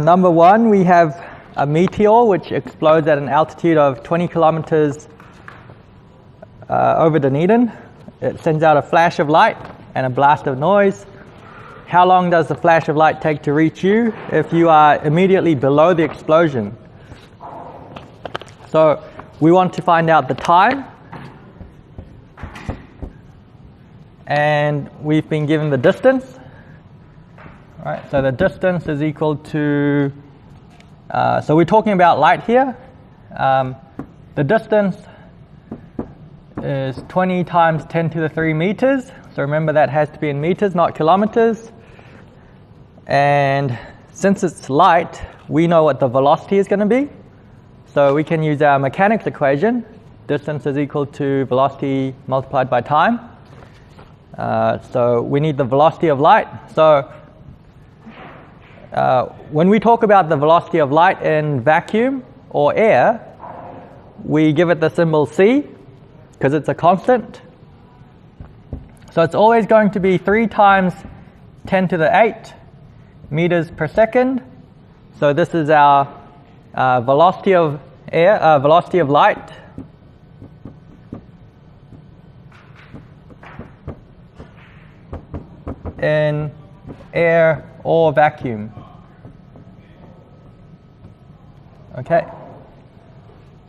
Number one, we have a meteor which explodes at an altitude of 20 kilometers over Dunedin. It sends out a flash of light and a blast of noise. How long does the flash of light take to reach you if you are immediately below the explosion? So we want to find out the time, and we've been given the distance. All right, so the distance is equal to, so we're talking about light here. The distance is 20 times 10 to the 3 meters. So remember that has to be in meters, not kilometers. And since it's light, we know what the velocity is going to be. So we can use our mechanics equation. Distance is equal to velocity multiplied by time. So we need the velocity of light. So when we talk about the velocity of light in vacuum or air, we give it the symbol c because it's a constant. So it's always going to be 3 times 10 to the 8 meters per second. So this is our velocity of air, velocity of light. In air or vacuum. Okay.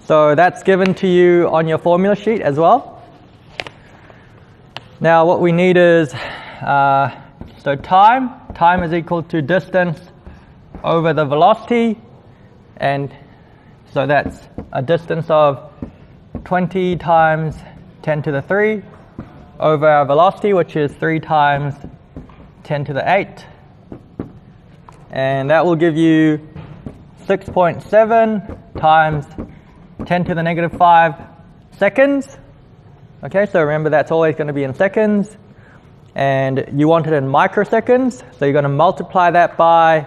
So that's given to you on your formula sheet as well. Now what we need is, so time is equal to distance over the velocity, and so that's a distance of 20 times 10 to the 3 over our velocity, which is 3 times 10 to the 8. And that will give you 6.7 times 10 to the negative 5 seconds. Okay, so remember that's always going to be in seconds. And you want it in microseconds, so you're going to multiply that by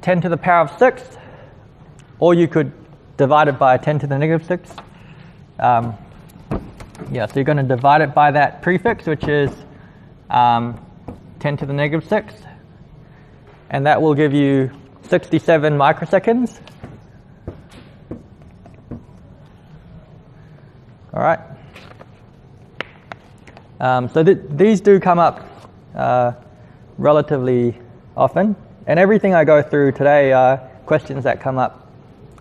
10 to the power of 6, or you could divide it by 10 to the negative 6. Yeah, so you're going to divide it by that prefix, which is 10 to the negative 6, and that will give you 67 microseconds. All right. So these do come up relatively often, and everything I go through today are questions that come up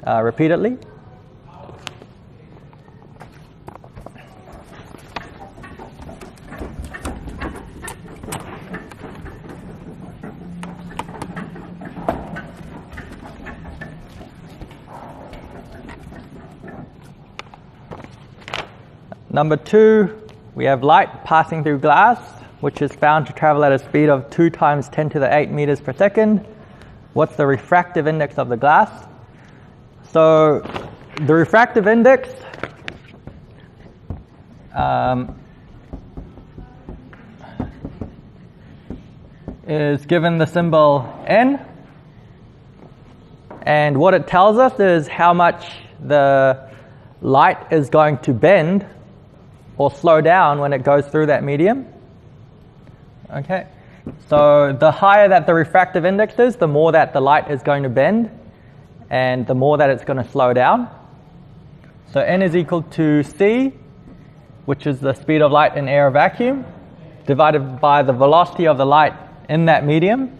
repeatedly. Number 2, we have light passing through glass, which is found to travel at a speed of 2 times 10 to the 8 meters per second. What's the refractive index of the glass? So the refractive index is given the symbol n, and what it tells us is how much the light is going to bend or slow down when it goes through that medium. Okay, so the higher that the refractive index is, the more that the light is going to bend, and the more that it's going to slow down. So n is equal to c, which is the speed of light in air or vacuum, divided by the velocity of the light in that medium.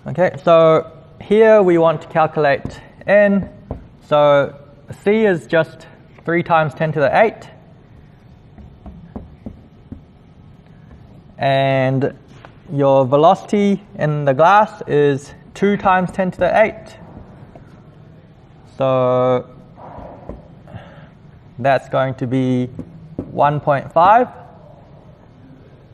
Okay, so here we want to calculate n. So c is just 3 times 10 to the 8. And your velocity in the glass is 2 times 10 to the 8. So that's going to be 1.5.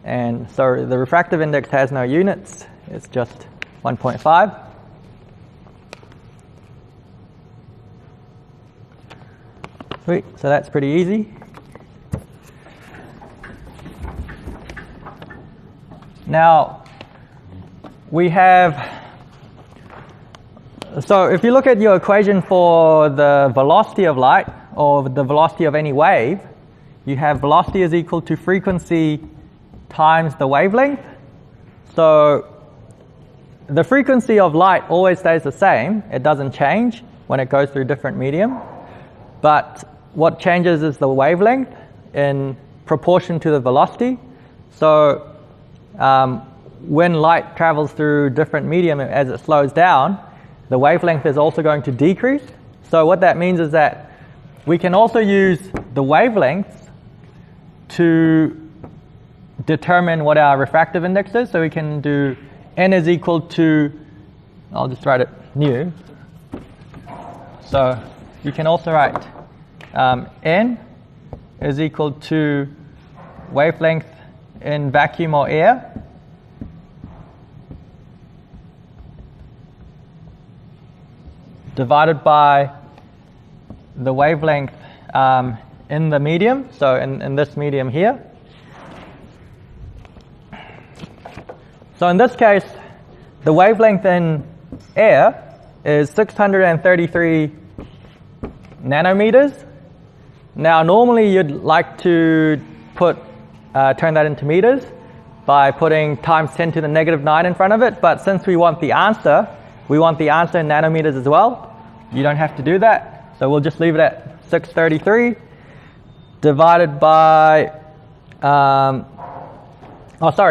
And so the refractive index has no units. It's just 1.5. Sweet, so that's pretty easy. Now, we have, so if you look at your equation for the velocity of light, or the velocity of any wave, you have velocity is equal to frequency times the wavelength. So the frequency of light always stays the same. It doesn't change when it goes through different medium. But what changes is the wavelength in proportion to the velocity. So when light travels through different medium as it slows down, the wavelength is also going to decrease. So what that means is that we can also use the wavelengths to determine what our refractive index is. So we can do n is equal to, I'll just write it new. So you can also write n is equal to wavelength in vacuum or air divided by the wavelength in the medium, so in this medium here. So in this case, the wavelength in air is 633 nanometers. Now normally you'd like to turn that into meters by putting times 10 to the negative 9 in front of it, but since we want the answer in nanometers as well. You don't have to do that, so we'll just leave it at 633 divided by,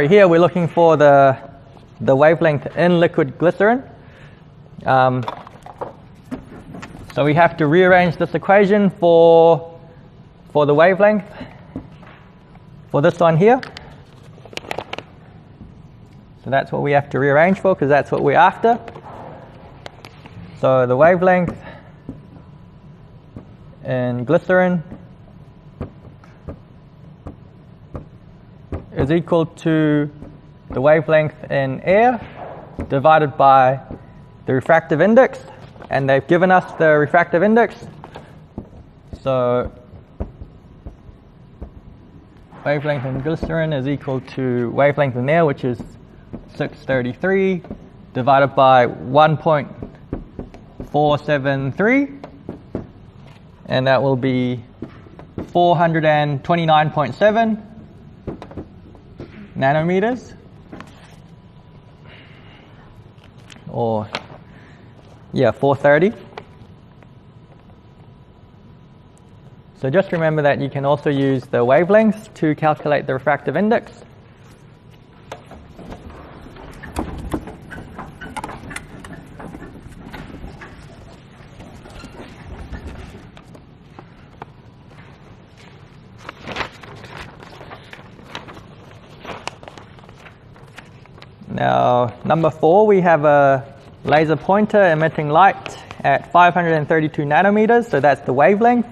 here we're looking for the wavelength in liquid glycerin. So we have to rearrange this equation for the wavelength for this one here. So that's what we have to rearrange for, because that's what we're after. So the wavelength in glycerin is equal to the wavelength in air divided by the refractive index, and they've given us the refractive index. So wavelength in glycerin is equal to wavelength in air, which is 633 divided by 1.473, and that will be 429.7 nanometers, or 430. So just remember that you can also use the wavelengths to calculate the refractive index. Now, number 4, we have a laser pointer emitting light at 532 nanometers, so that's the wavelength.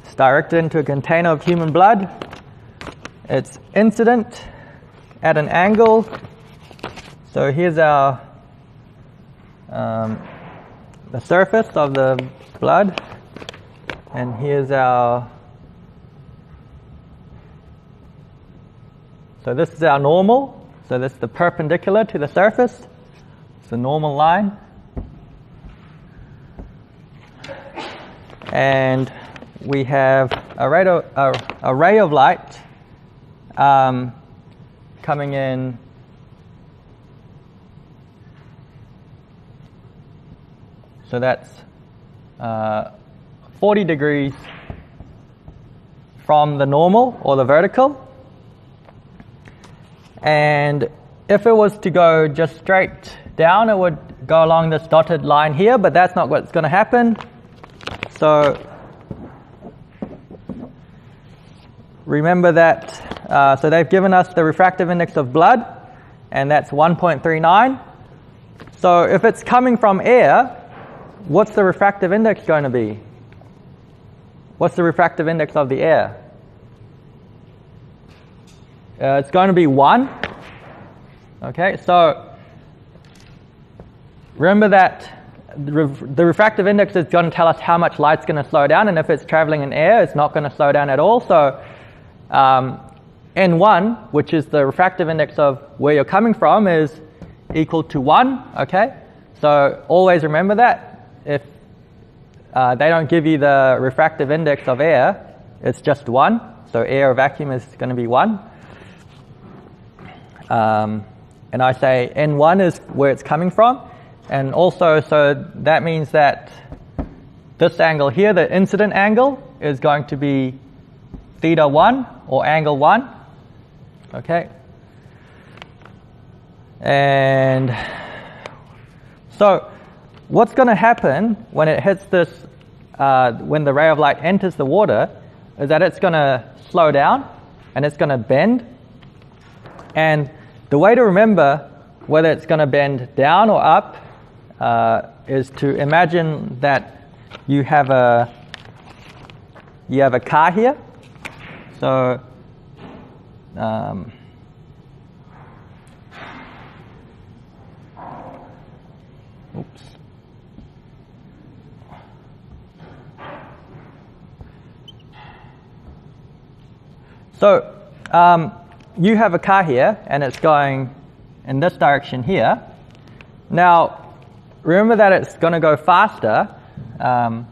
It's directed into a container of human blood. It's incident at an angle. So here's our the surface of the blood, and here's our, so this is our normal. So this is the perpendicular to the surface. It's the normal line. And we have a ray of light coming in so that's 40 degrees from the normal or the vertical. And if it was to go just straight down, it would go along this dotted line here, but that's not what's going to happen. So remember that, so they've given us the refractive index of blood, and that's 1.39. So if it's coming from air, what's the refractive index going to be? What's the refractive index of the air? It's going to be 1. Okay, so remember that the refractive index is going to tell us how much light's going to slow down, and if it's traveling in air, it's not going to slow down at all. So N1, which is the refractive index of where you're coming from, is equal to 1. Okay, so always remember that. If they don't give you the refractive index of air, it's just 1. So air or vacuum is going to be 1. and I say N1 is where it's coming from. And also, so that means that this angle here, the incident angle, is going to be theta 1 or angle 1. Okay. And so what's going to happen when it hits this, when the ray of light enters the water, is that it's going to slow down and it's going to bend. And the way to remember whether it's going to bend down or up is to imagine that you have a car here. So oops. So you have a car here, and it's going in this direction here. Now, remember that it's going to go faster. So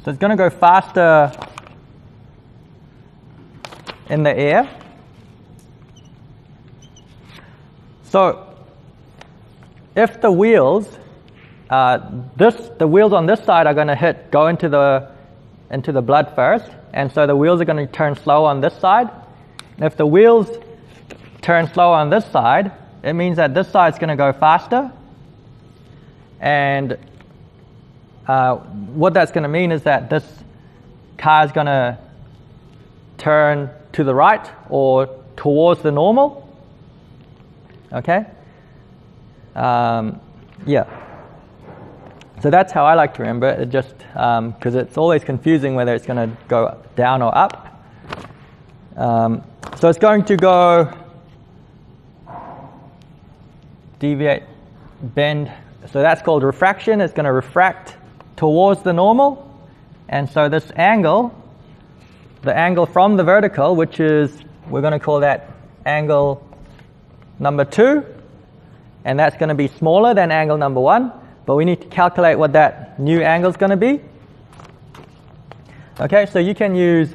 it's going to go faster in the air. So if the wheels, the wheels on this side are going to go into the blood first, and so the wheels are going to turn slow on this side. And if the wheels turn slow on this side, it means that this side is going to go faster. And what that's going to mean is that this car is going to turn to the right or towards the normal. Okay? Yeah. So that's how I like to remember it, just because it's always confusing whether it's going to go down or up. So it's going to go deviate, bend. So that's called refraction. It's going to refract towards the normal. And so this angle, the angle from the vertical, which is, we're going to call that angle number 2. And that's going to be smaller than angle number 1. But we need to calculate what that new angle is going to be. Okay, so you can use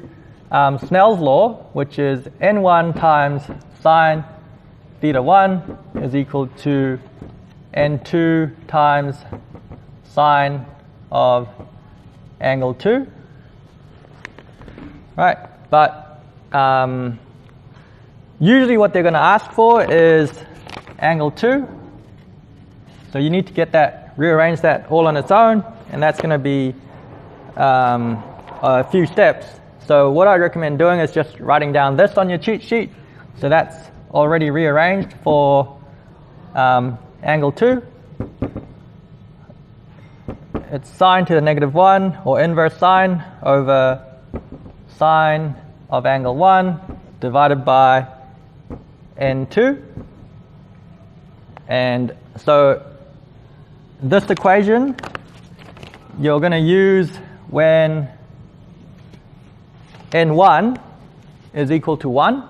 Snell's law, which is N1 times sine theta 1 is equal to N2 times sine of angle 2. Right, but usually what they're going to ask for is angle 2. So you need to get that, rearrange that all on its own, and that's going to be a few steps. So what I recommend doing is just writing down this on your cheat sheet. So that's already rearranged for angle 2. It's sine to the negative 1, or inverse sine, over sine of angle 1 divided by N2. And so this equation you're going to use when N1 is equal to 1.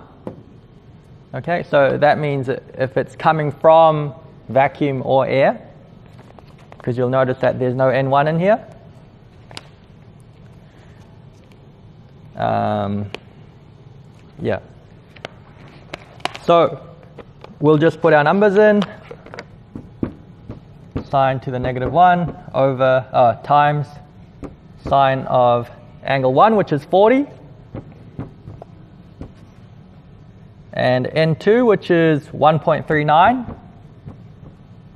Okay, so that means if it's coming from vacuum or air, because you'll notice that there's no N1 in here. Yeah. So we'll just put our numbers in. Sine to the negative 1 over times sine of angle 1, which is 40. And N2, which is 1.39.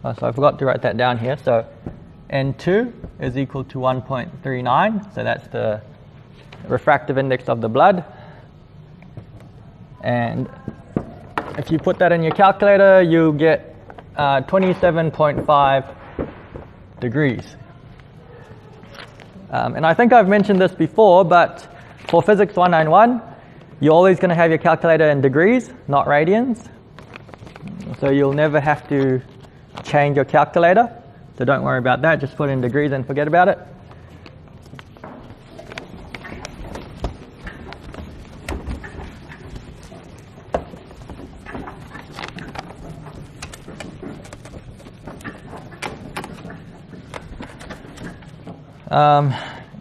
So I forgot to write that down here. So N2 is equal to 1.39. So that's the refractive index of the blood. And if you put that in your calculator, you get 27.5 degrees. And I think I've mentioned this before, but for Physics 191, you're always going to have your calculator in degrees, not radians. So you'll never have to change your calculator. So don't worry about that. Just put in degrees and forget about it.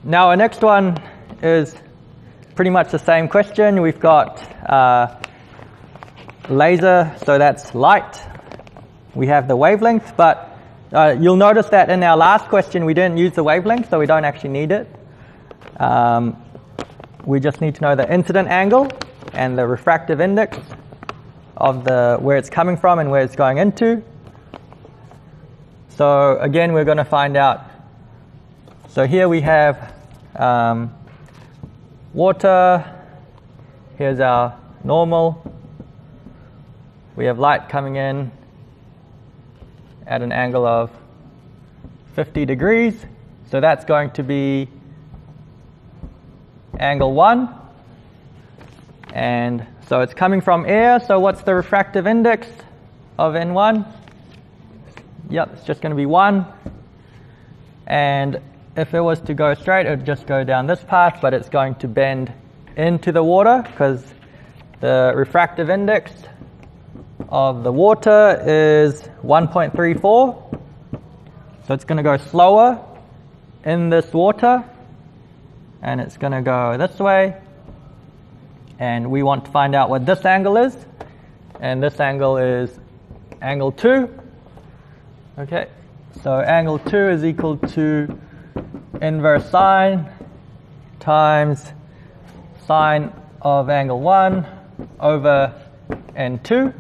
Now our next one is pretty much the same question. We've got laser, so that's light. We have the wavelength, but you'll notice that in our last question we didn't use the wavelength, so we don't actually need it. We just need to know the incident angle and the refractive index of where it's coming from and where it's going into. So again, we're going to find out. So here we have water. Here's our normal. We have light coming in at an angle of 50 degrees. So that's going to be angle 1. And so it's coming from air. So what's the refractive index of N1? Yep, it's just going to be 1. And if it was to go straight, it would just go down this path, but it's going to bend into the water because the refractive index of the water is 1.34. So it's going to go slower in this water, and it's going to go this way. And we want to find out what this angle is, and this angle is angle 2. Okay, so angle 2 is equal to inverse sine times sine of angle 1 over N2.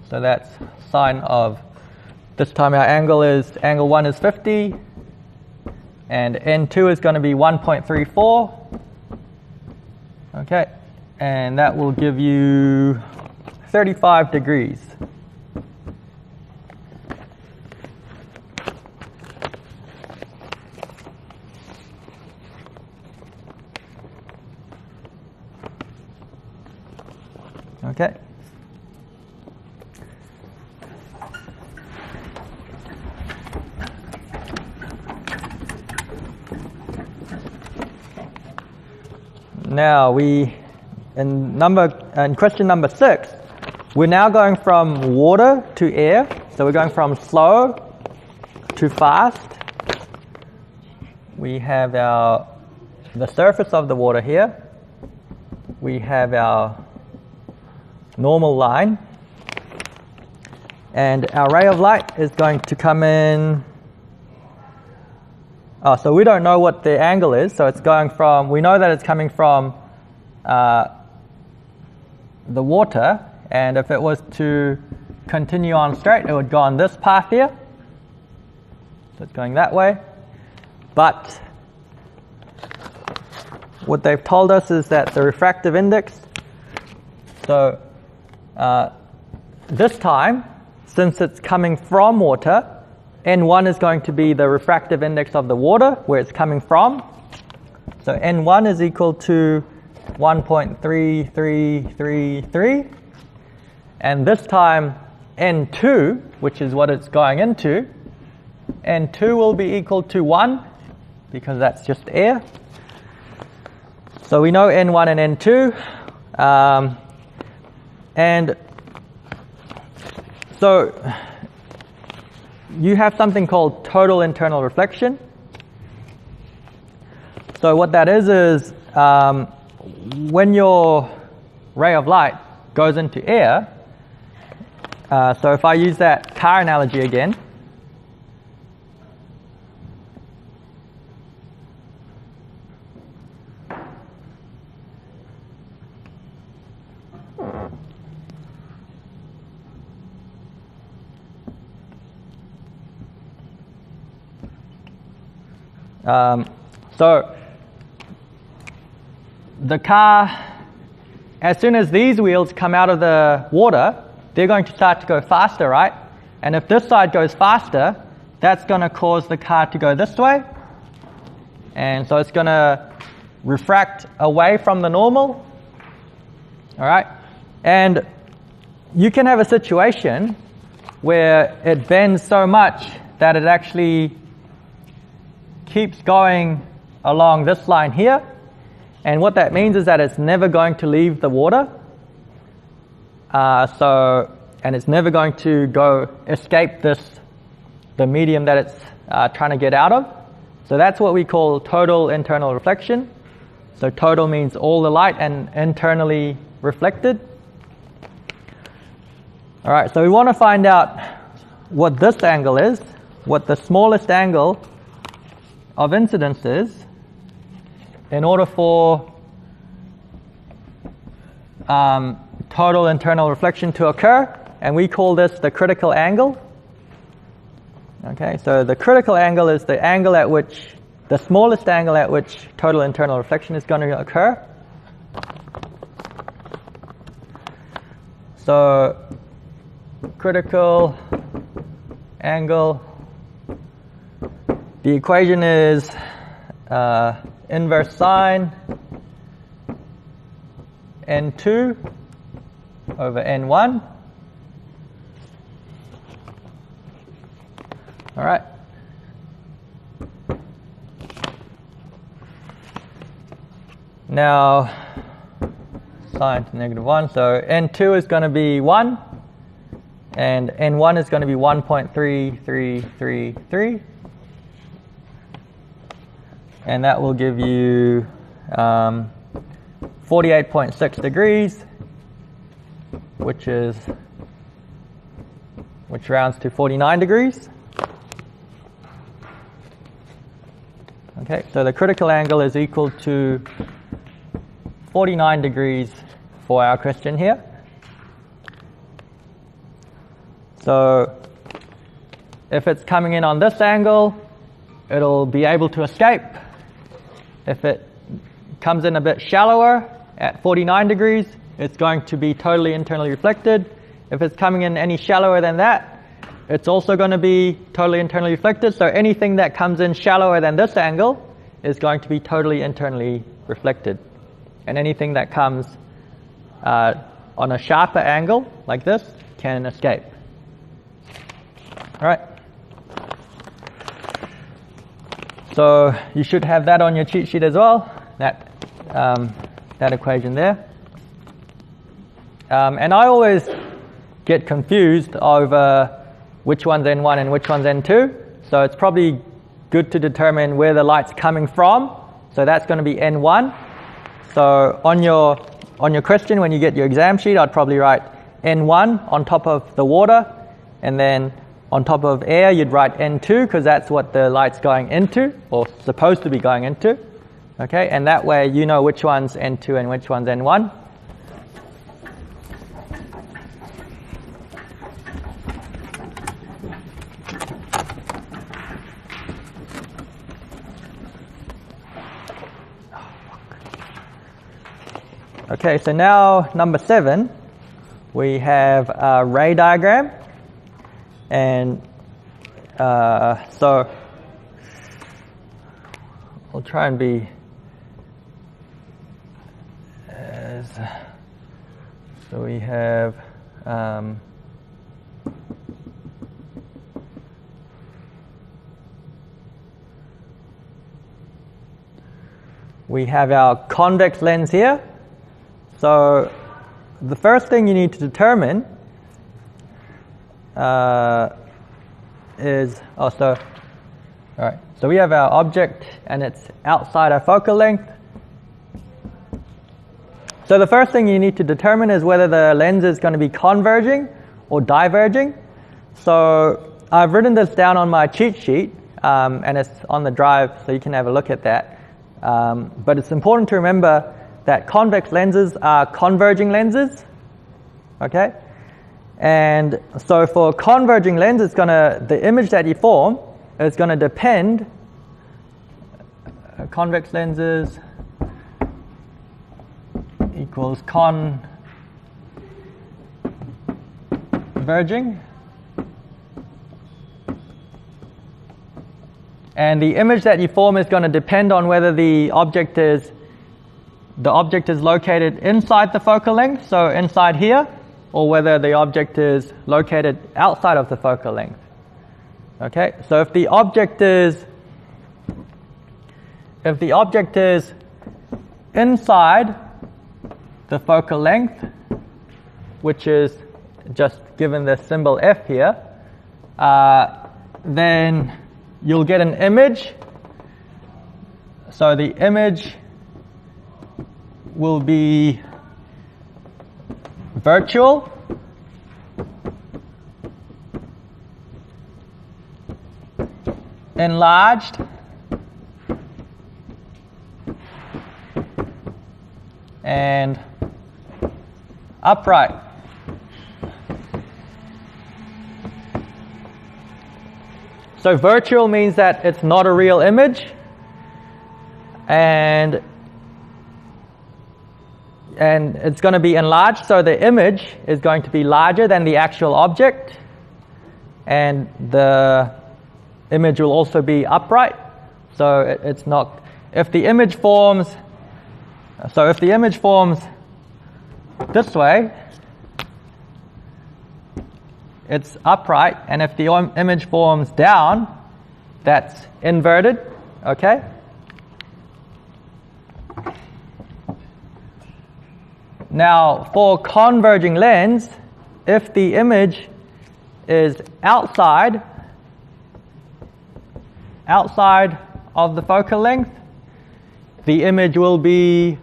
So that's sine of, this time our angle 1 is 50, and N2 is going to be 1.34. Okay, and that will give you 35 degrees. Okay. Now in question number 6, we're now going from water to air. So we're going from slow to fast. We have the surface of the water here. We have our normal line. And our ray of light is going to come in. So we don't know what the angle is. So it's going from, we know that it's coming from the water. And if it was to continue on straight, it would go on this path here. So it's going that way. But what they've told us is that the refractive index, so this time, since it's coming from water, N1 is going to be the refractive index of the water, where it's coming from. So N1 is equal to 1.3333. And this time, N2, which is what it's going into, N2 will be equal to 1, because that's just air. So we know N1 and N2. And so you have something called total internal reflection. So what that is when your ray of light goes into air, so if I use that car analogy again, so the car, as soon as these wheels come out of the water, they're going to start to go faster, right? And if this side goes faster, that's going to cause the car to go this way. And so it's going to refract away from the normal. All right? And you can have a situation where it bends so much that it actually keeps going along this line here. And what that means is that it's never going to leave the water. And it's never going to escape the medium that it's trying to get out of. So that's what we call total internal reflection. So total means all the light and internally reflected. All right, so we want to find out what this angle is, what the smallest angle of incidence is, in order for total internal reflection to occur, and we call this the critical angle. Okay, so the critical angle is the angle at which, the smallest angle at which total internal reflection is going to occur. So critical angle, the equation is inverse sine n2 over n1. All right. Now, sine to -1, so n2 is going to be 1, and n1 is going to be 1.3333, and that will give you 48.6 degrees, which rounds to 49 degrees. Okay, so the critical angle is equal to 49 degrees for our question here. So if it's coming in on this angle, it'll be able to escape. If it comes in a bit shallower at 49 degrees, it's going to be totally internally reflected. If it's coming in any shallower than that, it's also going to be totally internally reflected. So anything that comes in shallower than this angle is going to be totally internally reflected. And anything that comes on a sharper angle, like this, can escape. All right. So you should have that on your cheat sheet as well, that equation there. And I always get confused over which one's N1 and which one's N2. So it's probably good to determine where the light's coming from. So that's going to be N1. So on your question, when you get your exam sheet, I'd probably write N1 on top of the water, and then on top of air, you'd write N2 because that's what the light's going into, or supposed to be going into. Okay, and that way you know which one's N2 and which one's N1. Okay, so now number 7, we have a ray diagram, and so I'll try and be as, so we have our convex lens here. So the first thing you need to determine is, all right, so we have our object and it's outside our focal length. So the first thing you need to determine is whether the lens is going to be converging or diverging. So I've written this down on my cheat sheet, and it's on the drive, so you can have a look at that. But it's important to remember that convex lenses are converging lenses, okay? And so for converging lens, the image that you form is going to depend, convex lenses equals converging. And the image that you form is going to depend on whether the object is located inside the focal length, so inside here, or whether the object is located outside of the focal length. Okay, so if the object is inside the focal length, which is just given the symbol F here, then you'll get an image. So the image will be virtual, enlarged, and upright. So virtual means that it's not a real image, and it's going to be enlarged, so the image is going to be larger than the actual object, and the image will also be upright. So it's not, if the image forms this way, it's upright, and if the image forms down, that's inverted, okay? Now, for converging lens, if the image is outside of the focal length, the image will be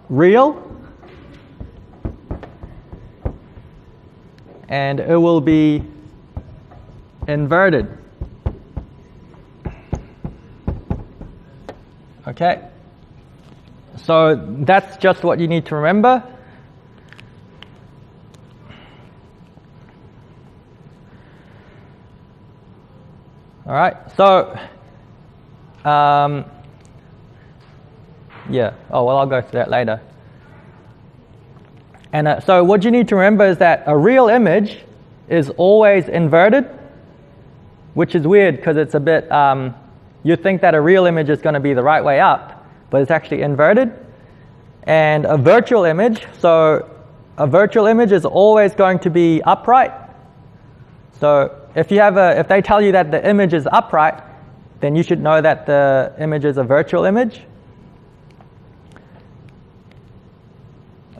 real, and it will be inverted. Okay, so that's just what you need to remember. All right, so yeah, oh well, I'll go through that later. And so what you need to remember is that a real image is always inverted, which is weird because it's a bit, you think that a real image is going to be the right way up, but it's actually inverted. And a virtual image, so a virtual image is always going to be upright. So if they tell you that the image is upright, then you should know that the image is a virtual image.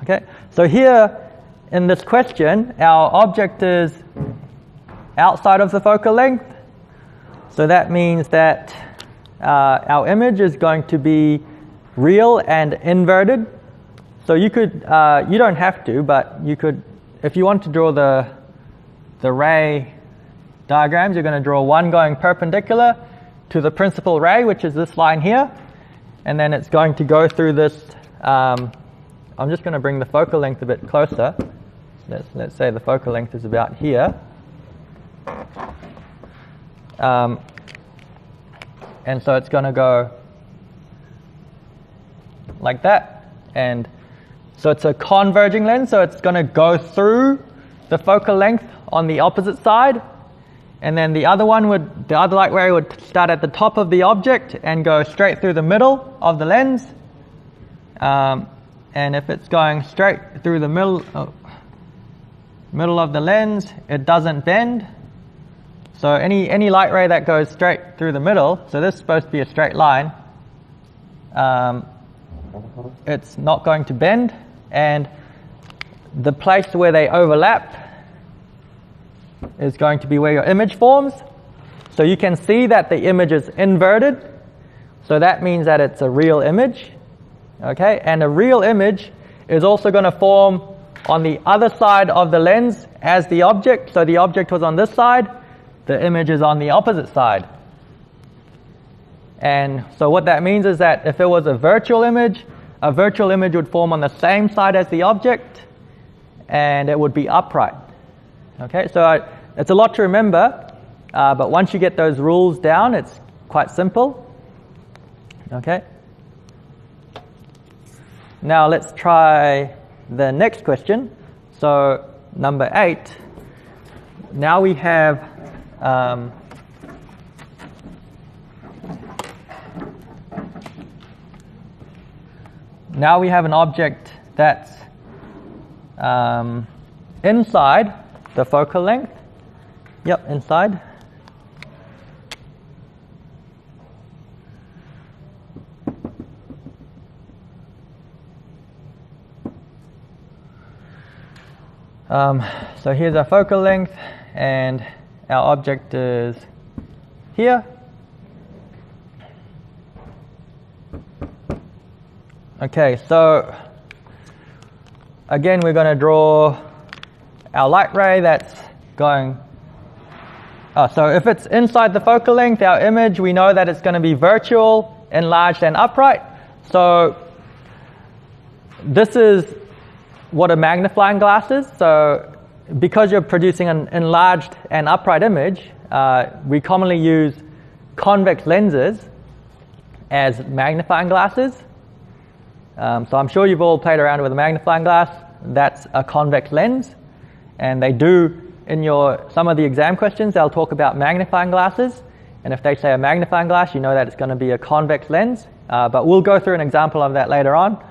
Okay, so here in this question, our object is outside of the focal length. So that means that our image is going to be real and inverted. So you could, you don't have to, but you could, if you want to draw the ray diagrams, you're going to draw one going perpendicular to the principal ray, which is this line here, and then it's going to go through this. I'm just going to bring the focal length a bit closer. Let's say the focal length is about here. And so it's going to go like that. And so it's a converging lens, so it's going to go through the focal length on the opposite side. And then the other light ray would start at the top of the object and go straight through the middle of the lens. And if it's going straight through the middle of the lens, it doesn't bend. So any light ray that goes straight through the middle, so this is supposed to be a straight line, it's not going to bend. And the place where they overlap is going to be where your image forms. So you can see that the image is inverted. So that means that it's a real image. Okay, and a real image is also going to form on the other side of the lens as the object. So the object was on this side, the image is on the opposite side. And so what that means is that if it was a virtual image would form on the same side as the object, and it would be upright. Okay, so it's a lot to remember, but once you get those rules down, it's quite simple. Okay. Now let's try the next question. So number 8. Now we have an object that's inside the focal length. Yep, inside. So here's our focal length, and our object is here. Okay, so again, we're going to draw our light ray that's going. So if it's inside the focal length, our image, we know that it's going to be virtual, enlarged, and upright. So this is what a magnifying glass is. So because you're producing an enlarged and upright image, we commonly use convex lenses as magnifying glasses. So I'm sure you've all played around with a magnifying glass. That's a convex lens. And they do, in some of the exam questions, they'll talk about magnifying glasses. And if they say a magnifying glass, you know that it's going to be a convex lens. But we'll go through an example of that later on.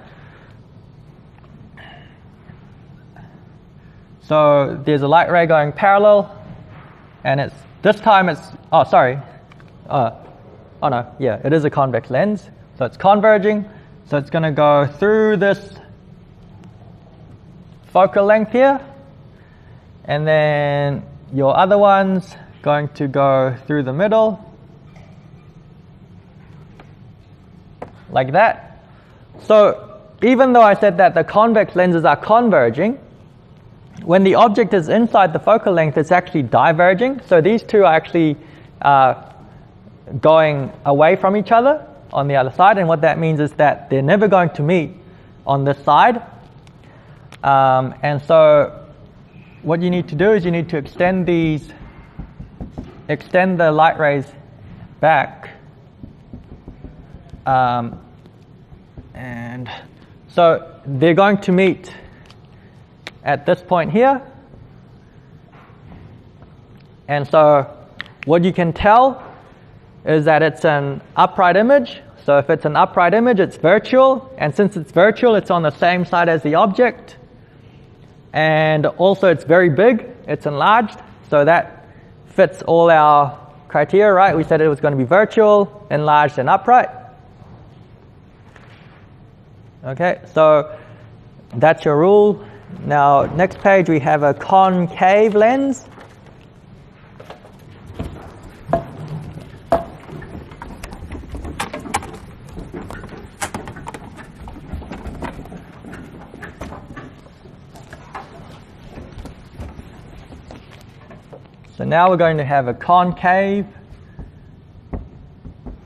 So there's a light ray going parallel. And this time it's, it is a convex lens. So it's converging. So it's going to go through this focal length here. And then your other one's going to go through the middle. Like that. So even though I said that the convex lenses are converging, when the object is inside the focal length, it's actually diverging. So these two are actually going away from each other on the other side. And what that means is that they're never going to meet on this side. And so what you need to do is you need to extend the light rays back. And so they're going to meet at this point here. And so what you can tell is that it's an upright image. So if it's an upright image, it's virtual. And since it's virtual, it's on the same side as the object. And also it's very big, it's enlarged. So that fits all our criteria, right? We said it was going to be virtual, enlarged, and upright. Okay, so that's your rule. Now, next page we have a concave lens. So now we're going to have a concave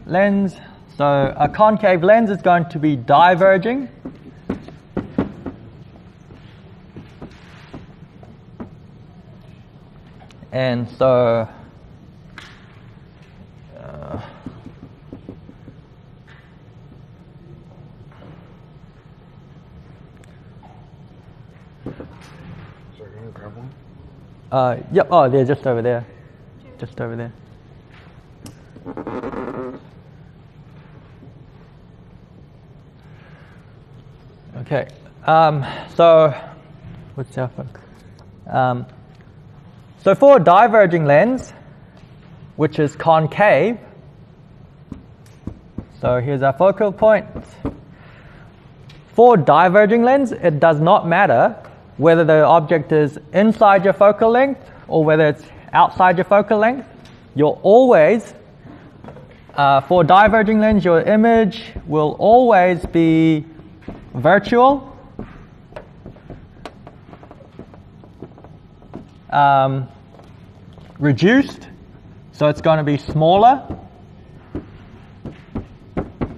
lens. So a concave lens is going to be diverging. And so can you grab one? Yep, oh, they're just over there. Just over there. Okay, so what's our focus? So for a diverging lens, which is concave, so here's our focal point. For diverging lens, it does not matter whether the object is inside your focal length or whether it's outside your focal length. You'll always, for diverging lens, your image will always be virtual. Reduced, so it's going to be smaller.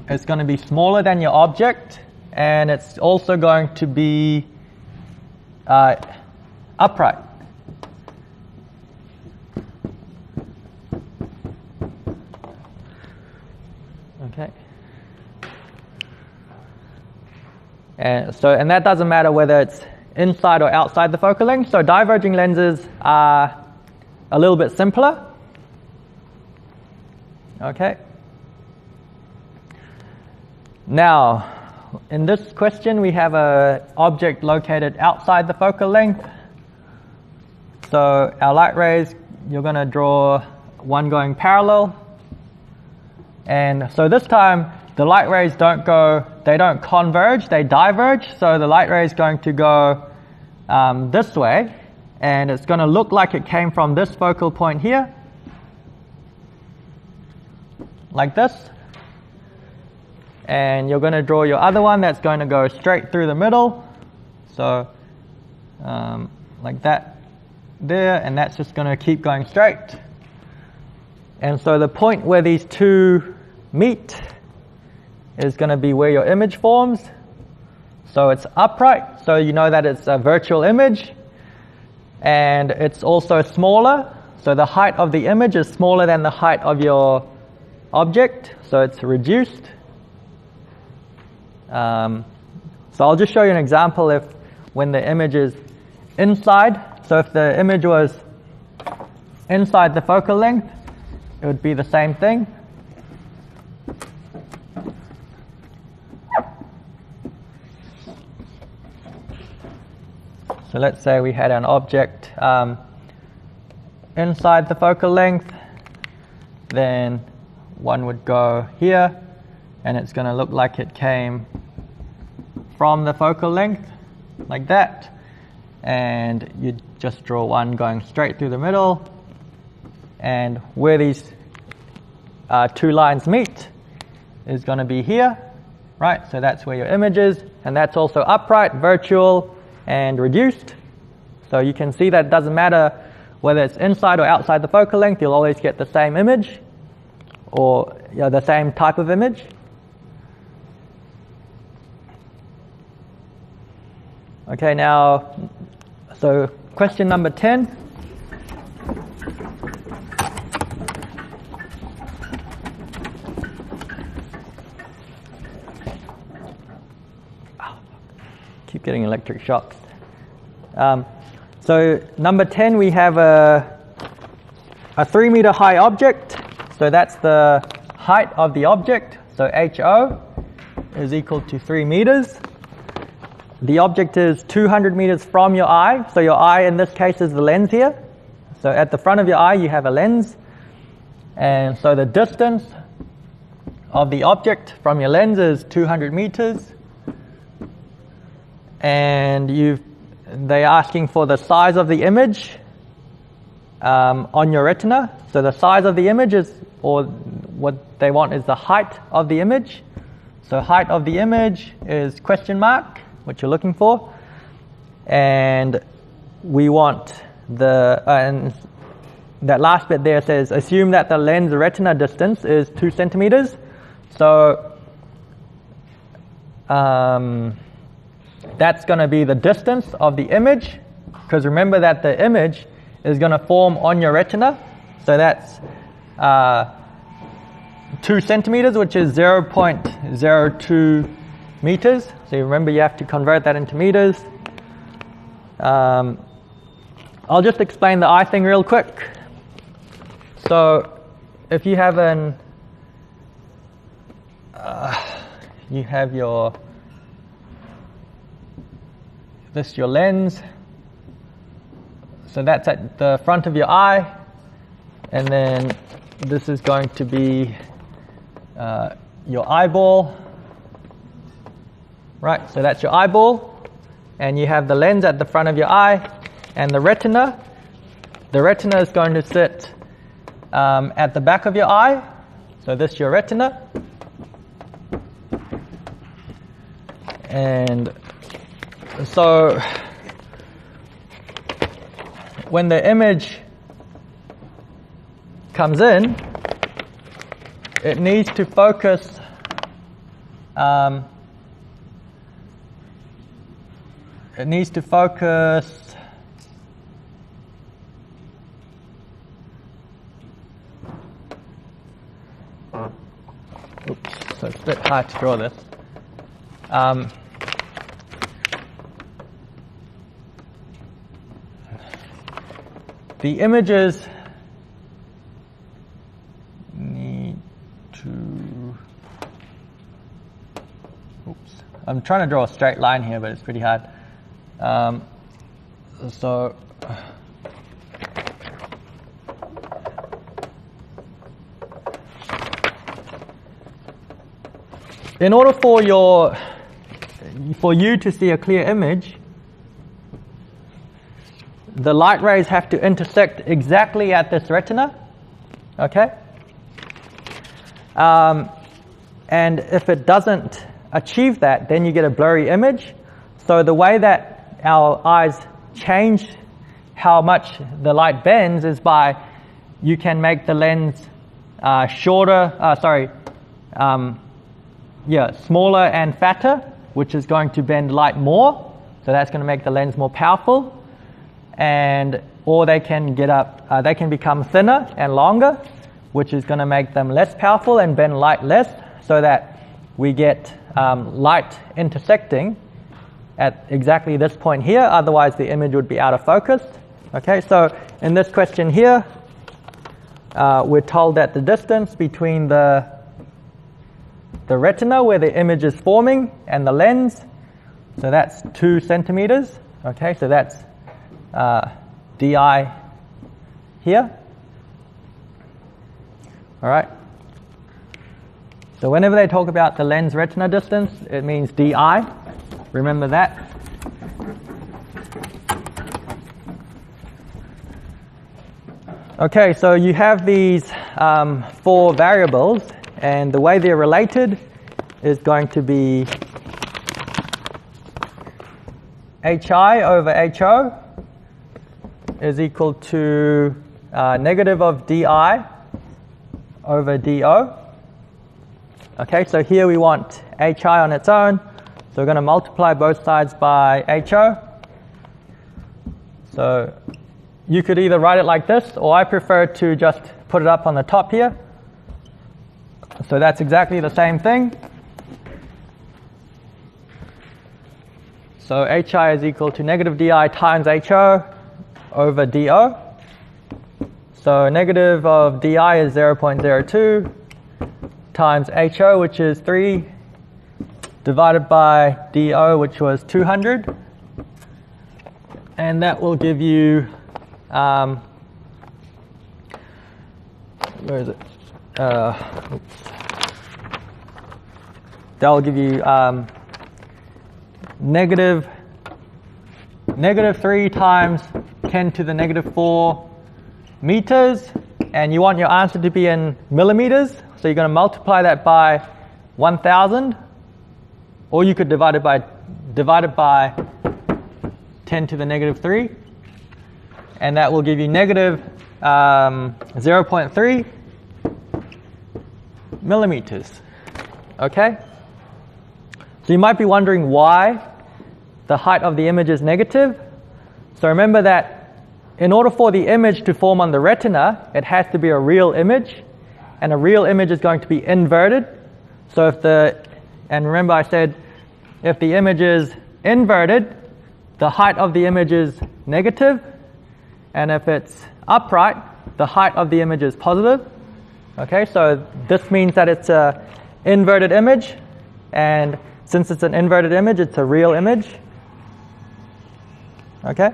It's going to be smaller than your object, and it's also going to be upright. Okay. And that doesn't matter whether it's inside or outside the focal length. So diverging lenses are a little bit simpler. Okay. Now, in this question, we have an object located outside the focal length. So our light rays, you're going to draw one going parallel. And so this time, the light rays don't converge, they diverge. So the light ray is going to go this way. And it's going to look like it came from this focal point here, like this. and you're going to draw your other one that's going to go straight through the middle. So like that there, and that's just going to keep going straight. And so the point where these two meet is going to be where your image forms. So it's upright, so you know that it's a virtual image, and it's also smaller. So the height of the image is smaller than the height of your object, so it's reduced. So I'll just show you an example when the image is inside. So if the image was inside the focal length, it would be the same thing. So let's say we had an object inside the focal length, then one would go here, and it's going to look like it came from the focal length, like that. And you just draw one going straight through the middle, and where these two lines meet is going to be here, right? So that's where your image is, and that's also upright, virtual, and reduced. So you can see that it doesn't matter whether it's inside or outside the focal length, you'll always get the same image, or the same type of image. Okay, now, so question number 10. Keep getting electric shocks. So number 10, we have a 3 meter high object. So that's the height of the object. So HO is equal to 3 meters. The object is 200 meters from your eye. So your eye in this case is the lens here. So at the front of your eye you have a lens. And so the distance of the object from your lens is 200 meters. And they're asking for the size of the image on your retina. So the size of the image is, or what they want is the height of the image. So height of the image is question mark, what you're looking for. And we want and that last bit there says, assume that the lens retina distance is 2 centimeters. So that's going to be the distance of the image, because remember that the image is going to form on your retina. So that's 2 centimeters, which is 0.02 meters. So you remember you have to convert that into meters. I'll just explain the eye thing real quick. So if you have your lens. So that's at the front of your eye, and then this is going to be your eyeball, right? So that's your eyeball, and you have the lens at the front of your eye, and the retina. The retina is going to sit at the back of your eye. So this is your retina, and so when the image comes in, it needs to focus oops, so it's a bit hard to draw this. The images need to, oops, I'm trying to draw a straight line here, but it's pretty hard. So in order for you to see a clear image, the light rays have to intersect exactly at this retina, okay? And if it doesn't achieve that, then you get a blurry image. So the way that our eyes change how much the light bends is by you can make the lens smaller and fatter, which is going to bend light more. So that's going to make the lens more powerful. Or they can they can become thinner and longer, which is going to make them less powerful and bend light less, so that we get light intersecting at exactly this point here. Otherwise, the image would be out of focus. Okay, so in this question here, we're told that the distance between the retina where the image is forming and the lens, so that's 2 centimeters. Okay, so that's DI here. All right. So whenever they talk about the lens retina distance, it means DI. Remember that. Okay, so you have these 4 variables, and the way they're related is going to be HI over HO is equal to negative of DI over DO. Okay, so here we want HI on its own, so we're going to multiply both sides by HO. So you could either write it like this, or I prefer to just put it up on the top here. So that's exactly the same thing. So HI is equal to negative DI times HO over DO. So negative of DI is 0.02 times HO, which is 3, divided by DO, which was 200. And that will give you, where is it? That will give you negative 3 times 10 to the negative 4 meters, and you want your answer to be in millimeters, so you're going to multiply that by 1,000, or you could divide it by 10 to the negative 3, and that will give you negative 0.3 millimeters. Okay? So you might be wondering why the height of the image is negative. So remember that in order for the image to form on the retina, it has to be a real image, and a real image is going to be inverted. So and remember I said if the image is inverted, the height of the image is negative, and if it's upright, the height of the image is positive. Okay, so this means that it's an inverted image, and since it's an inverted image, it's a real image. Okay?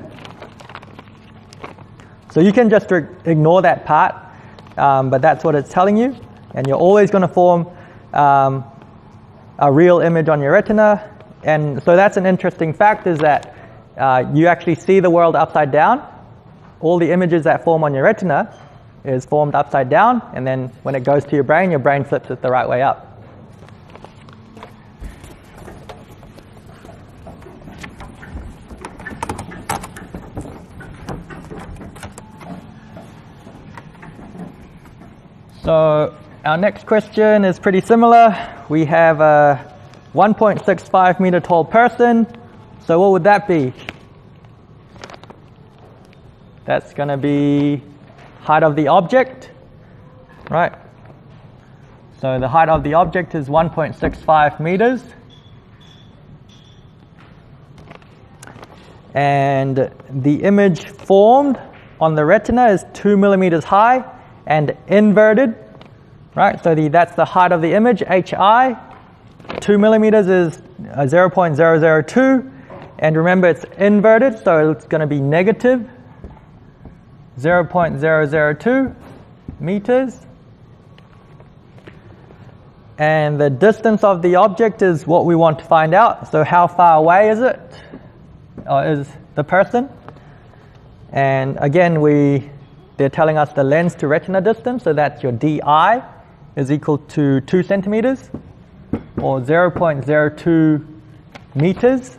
So you can just ignore that part, but that's what it's telling you, and you're always going to form a real image on your retina. And so that's an interesting fact, is that you actually see the world upside down. All the images that form on your retina is formed upside down, and then when it goes to your brain flips it the right way up. So our next question is pretty similar. We have a 1.65 meter tall person. So what would that be? That's going to be height of the object, right? So the height of the object is 1.65 meters. And the image formed on the retina is 2 millimeters high and inverted, right? So that's the height of the image, HI. 2 millimeters is 0.002. And remember, it's inverted, so it's going to be negative 0.002 meters. And the distance of the object is what we want to find out. So how far away is it? Is the person? And again, they're telling us the lens to retina distance, so that's your DI is equal to 2 centimeters. or 0.02 meters.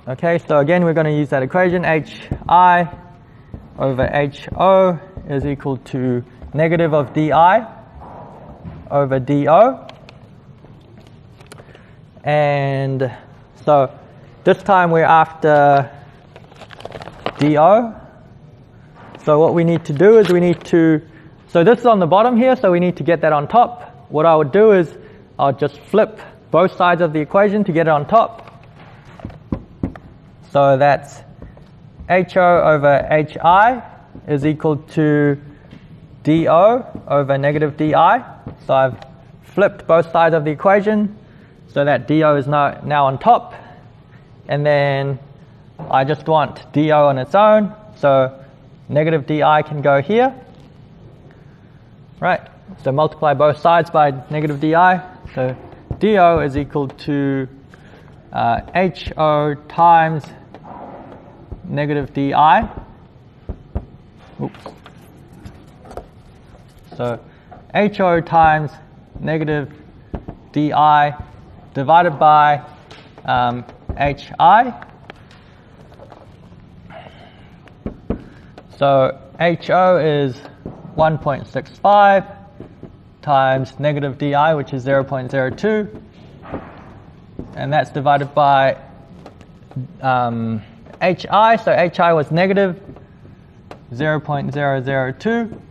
Okay, so again, we're going to use that equation. HI over HO is equal to negative of DI over DO. And so this time we're after DO. So what we need to do is so this is on the bottom here, so we need to get that on top. What I would do is I'll just flip both sides of the equation to get it on top. So that's HO over HI is equal to DO over negative DI. So I've flipped both sides of the equation so that DO is now on top. And then I just want DO on its own. So negative DI can go here. Right, so multiply both sides by negative DI. So DO is equal to HO times negative DI. Oops. So HO times negative DI divided by HI. So HO is 1.65 times negative DI, which is 0.02. And that's divided by HI. So HI was negative 0.002.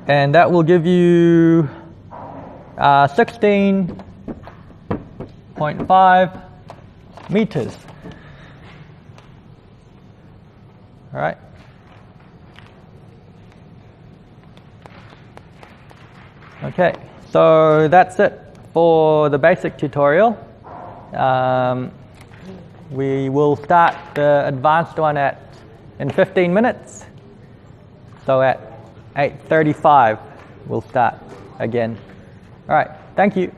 And that will give you 16.5 meters. All right. Okay, so that's it for the basic tutorial. We will start the advanced one in 15 minutes. So at 8:35 we'll start again. All right, thank you.